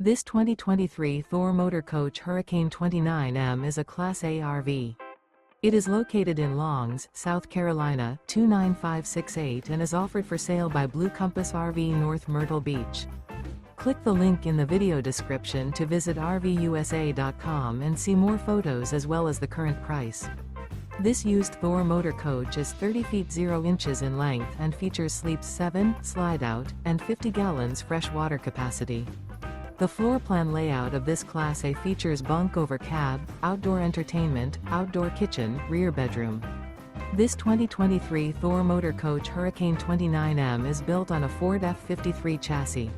This 2023 Thor Motor Coach Hurricane 29M is a Class A RV. It is located in Longs, South Carolina, 29568 and is offered for sale by Blue Compass RV North Myrtle Beach. Click the link in the video description to visit RVUSA.com and see more photos as well as the current price. This used Thor Motor Coach is 30 feet 0 inches in length and features sleeps 7, slide-out, and 50 gallons fresh water capacity. The floor plan layout of this Class A features bunk over cab, outdoor entertainment, outdoor kitchen, rear bedroom. This 2023 Thor Motor Coach Hurricane 29M is built on a Ford F-53 chassis.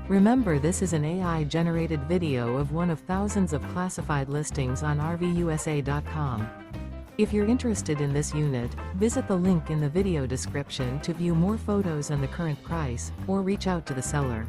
Remember, this is an AI-generated video of one of thousands of classified listings on RVUSA.com. If you're interested in this unit, visit the link in the video description to view more photos and the current price, or reach out to the seller.